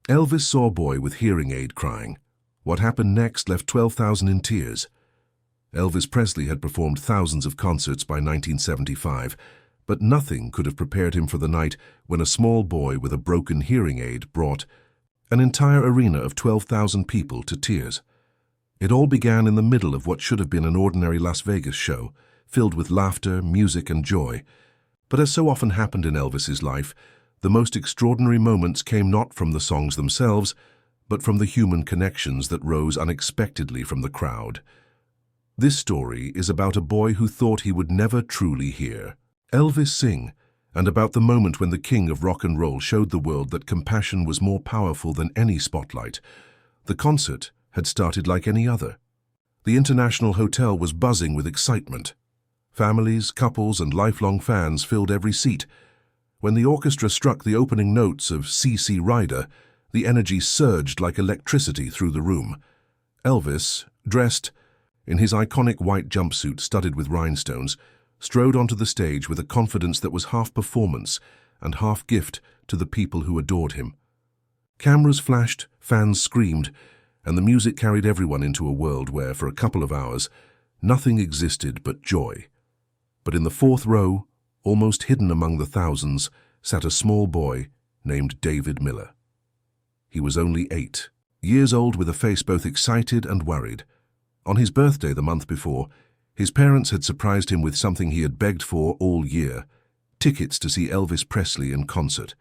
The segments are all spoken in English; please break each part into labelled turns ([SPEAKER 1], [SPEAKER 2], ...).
[SPEAKER 1] Elvis saw a boy with hearing aid crying. What happened next left 12,000 in tears. Elvis Presley had performed thousands of concerts by 1975, but nothing could have prepared him for the night when a small boy with a broken hearing aid brought an entire arena of 12,000 people to tears. It all began in the middle of what should have been an ordinary Las Vegas show, filled with laughter, music, and joy. But as so often happened in Elvis's life, the most extraordinary moments came not from the songs themselves, but from the human connections that rose unexpectedly from the crowd. This story is about a boy who thought he would never truly hear Elvis sing, and about the moment when the king of rock and roll showed the world that compassion was more powerful than any spotlight. The concert had started like any other. The International Hotel was buzzing with excitement. Families, couples, and lifelong fans filled every seat. When the orchestra struck the opening notes of C.C. Rider, the energy surged like electricity through the room. Elvis, dressed in his iconic white jumpsuit studded with rhinestones, strode onto the stage with a confidence that was half performance and half gift to the people who adored him. Cameras flashed, fans screamed, and the music carried everyone into a world where, for a couple of hours, nothing existed but joy. But in the fourth row, almost hidden among the thousands, sat a small boy named David Miller. He was only 8 years old, with a face both excited and worried. On his birthday the month before, his parents had surprised him with something he had begged for all year: tickets to see Elvis Presley in concert.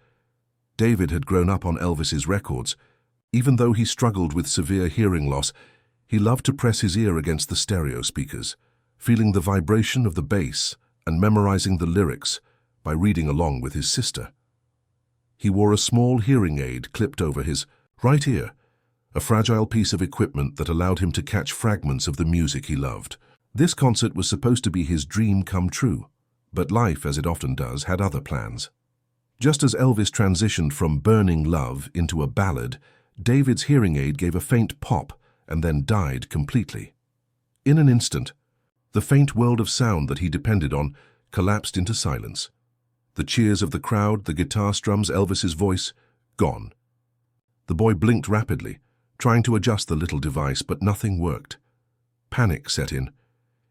[SPEAKER 1] David had grown up on Elvis's records. Even though he struggled with severe hearing loss, he loved to press his ear against the stereo speakers, feeling the vibration of the bass and memorizing the lyrics by reading along with his sister. He wore a small hearing aid clipped over his right ear, a fragile piece of equipment that allowed him to catch fragments of the music he loved. This concert was supposed to be his dream come true, but life, as it often does, had other plans. Just as Elvis transitioned from burning love into a ballad, David's hearing aid gave a faint pop and then died completely. In an instant, the faint world of sound that he depended on collapsed into silence. The cheers of the crowd, the guitar strums, Elvis's voice, gone. The boy blinked rapidly, trying to adjust the little device, but nothing worked. Panic set in.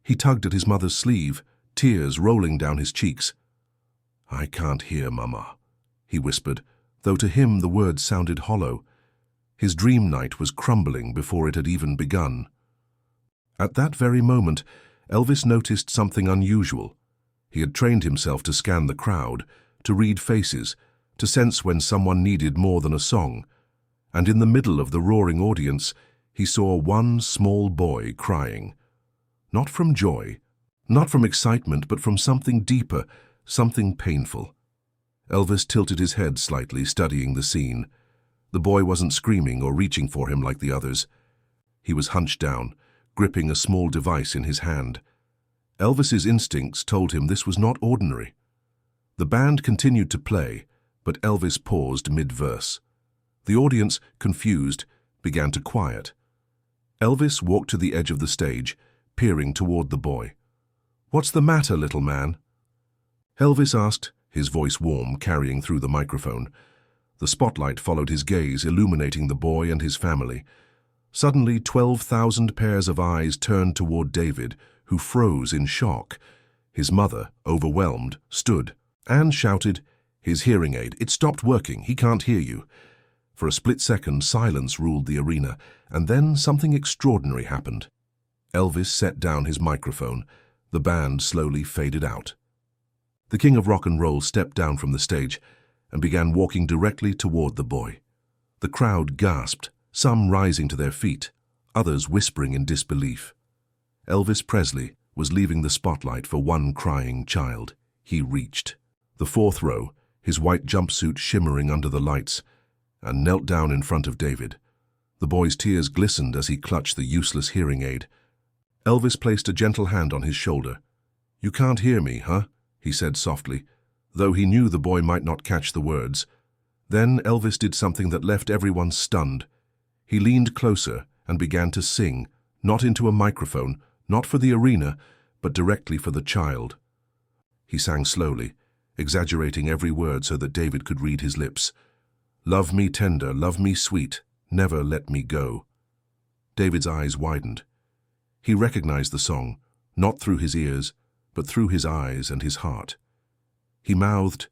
[SPEAKER 1] He tugged at his mother's sleeve, tears rolling down his cheeks. "I can't hear, Mama," he whispered, though to him the words sounded hollow. His dream night was crumbling before it had even begun. At that very moment, Elvis noticed something unusual. He had trained himself to scan the crowd, to read faces, to sense when someone needed more than a song. And in the middle of the roaring audience, he saw one small boy crying. Not from joy, not from excitement, but from something deeper, something painful. Elvis tilted his head slightly, studying the scene. The boy wasn't screaming or reaching for him like the others. He was hunched down, gripping a small device in his hand. Elvis's instincts told him this was not ordinary. The band continued to play, but Elvis paused mid-verse. The audience, confused, began to quiet. Elvis walked to the edge of the stage, peering toward the boy. "What's the matter, little man?" Elvis asked, his voice warm, carrying through the microphone. The spotlight followed his gaze, illuminating the boy and his family. Suddenly, 12,000 pairs of eyes turned toward David, who froze in shock. His mother, overwhelmed, stood and shouted, "His hearing aid, it stopped working, he can't hear you." For a split second, silence ruled the arena, and then something extraordinary happened. Elvis set down his microphone. The band slowly faded out. The king of rock and roll stepped down from the stage and began walking directly toward the boy. The crowd gasped, some rising to their feet, others whispering in disbelief. Elvis Presley was leaving the spotlight for one crying child. He reached the fourth row, his white jumpsuit shimmering under the lights, and knelt down in front of David. The boy's tears glistened as he clutched the useless hearing aid. Elvis placed a gentle hand on his shoulder. "You can't hear me, huh?" he said softly, though he knew the boy might not catch the words. Then Elvis did something that left everyone stunned. He leaned closer and began to sing, not into a microphone, not for the arena, but directly for the child. He sang slowly, exaggerating every word so that David could read his lips. Love me tender, love me sweet, never let me go. David's eyes widened. He recognized the song, not through his ears, but through his eyes and his heart. He mouthed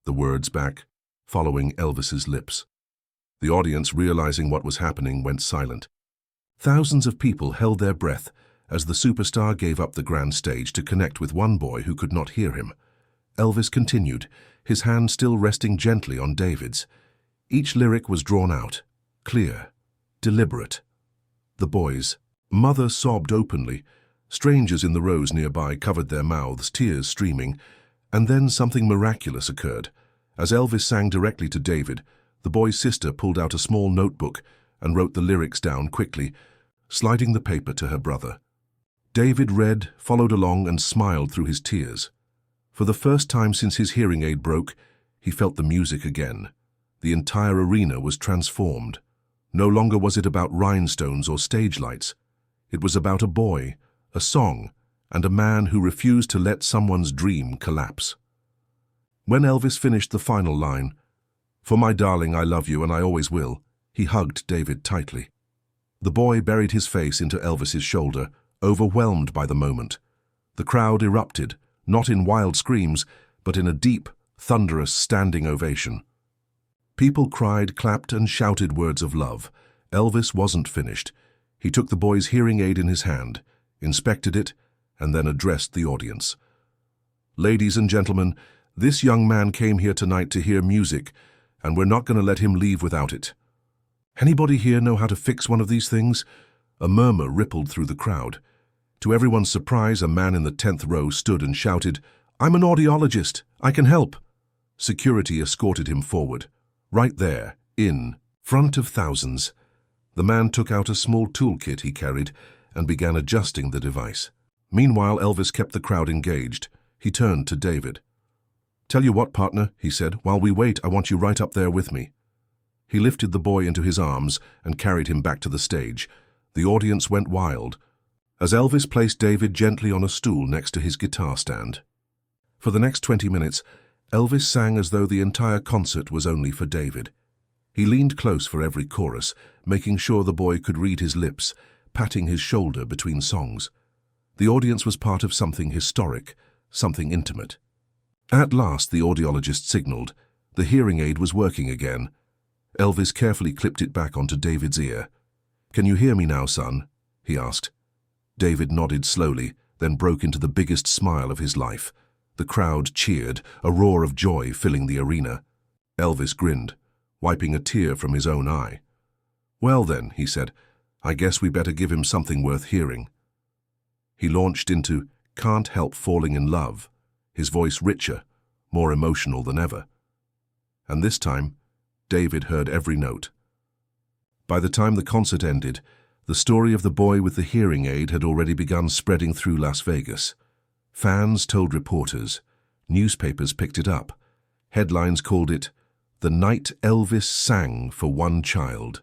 [SPEAKER 1] the words back, following Elvis's lips. The audience, realizing what was happening, went silent. Thousands of people held their breath as the superstar gave up the grand stage to connect with one boy who could not hear him. Elvis continued, his hand still resting gently on David's. Each lyric was drawn out, clear, deliberate. The boy's mother sobbed openly. Strangers in the rows nearby covered their mouths, tears streaming. And then something miraculous occurred. As Elvis sang directly to David, the boy's sister pulled out a small notebook and wrote the lyrics down quickly, sliding the paper to her brother. David read, followed along, and smiled through his tears. For the first time since his hearing aid broke, he felt the music again. The entire arena was transformed. No longer was it about rhinestones or stage lights. It was about a boy, a song, and a man who refused to let someone's dream collapse. When Elvis finished the final line, "For my darling, I love you and I always will," he hugged David tightly. The boy buried his face into Elvis's shoulder, overwhelmed by the moment. The crowd erupted, not in wild screams, but in a deep, thunderous standing ovation. People cried, clapped, and shouted words of love. Elvis wasn't finished. He took the boy's hearing aid in his hand, inspected it, and then addressed the audience. "Ladies and gentlemen, this young man came here tonight to hear music, and we're not going to let him leave without it. Anybody here know how to fix one of these things?" A murmur rippled through the crowd. To everyone's surprise, a man in the 10th row stood and shouted, "I'm an audiologist. I can help." Security escorted him forward. Right there, in front of thousands, the man took out a small toolkit he carried and began adjusting the device. Meanwhile, Elvis kept the crowd engaged. He turned to David. "Tell you what, partner," he said, "while we wait, I want you right up there with me." He lifted the boy into his arms and carried him back to the stage. The audience went wild as Elvis placed David gently on a stool next to his guitar stand. For the next 20 minutes, Elvis sang as though the entire concert was only for David. He leaned close for every chorus, making sure the boy could read his lips, patting his shoulder between songs. The audience was part of something historic, something intimate. At last, the audiologist signaled. The hearing aid was working again. Elvis carefully clipped it back onto David's ear. "Can you hear me now, son?" he asked. David nodded slowly, then broke into the biggest smile of his life. The crowd cheered, a roar of joy filling the arena. Elvis grinned, wiping a tear from his own eye. "Well then," he said, "I guess we better give him something worth hearing." He launched into "Can't Help Falling in Love," his voice richer, more emotional than ever. And this time, David heard every note. By the time the concert ended, the story of the boy with the hearing aid had already begun spreading through Las Vegas. Fans told reporters. Newspapers picked it up. Headlines called it, "The Night Elvis Sang for One Child."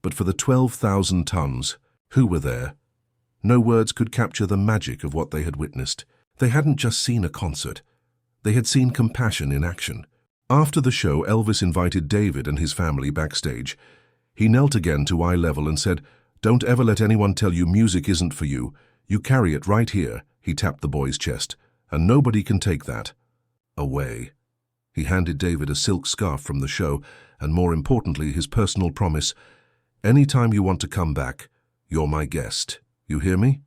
[SPEAKER 1] But for the 12,000 tons, who were there? No words could capture the magic of what they had witnessed. They hadn't just seen a concert. They had seen compassion in action. After the show, Elvis invited David and his family backstage. He knelt again to eye level and said, "Don't ever let anyone tell you music isn't for you. You carry it right here." He tapped the boy's chest. "And nobody can take that away." He handed David a silk scarf from the show, and more importantly, his personal promise, "Anytime you want to come back, you're my guest. You hear me?"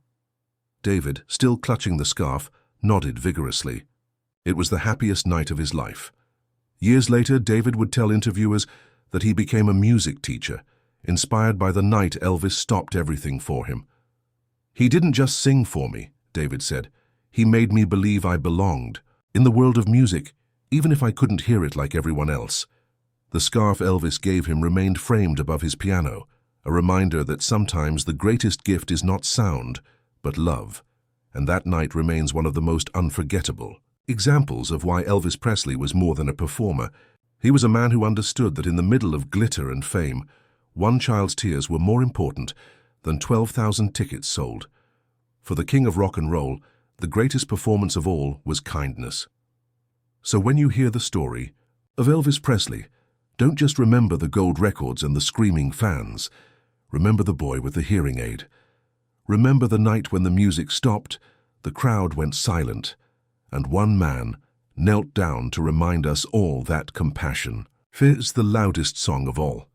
[SPEAKER 1] David, still clutching the scarf, nodded vigorously. It was the happiest night of his life. Years later, David would tell interviewers that he became a music teacher, inspired by the night Elvis stopped everything for him. "He didn't just sing for me," David said. "He made me believe I belonged in the world of music, even if I couldn't hear it like everyone else." The scarf Elvis gave him remained framed above his piano, a reminder that sometimes the greatest gift is not sound, but love, and that night remains one of the most unforgettable examples of why Elvis Presley was more than a performer. He was a man who understood that in the middle of glitter and fame, one child's tears were more important than 12,000 tickets sold. For the king of rock and roll, the greatest performance of all was kindness. So when you hear the story of Elvis Presley, Don't just remember the gold records and the screaming fans. Remember the boy with the hearing aid. Remember the night when the music stopped, the crowd went silent, and one man knelt down to remind us all that compassion. Here's the loudest song of all.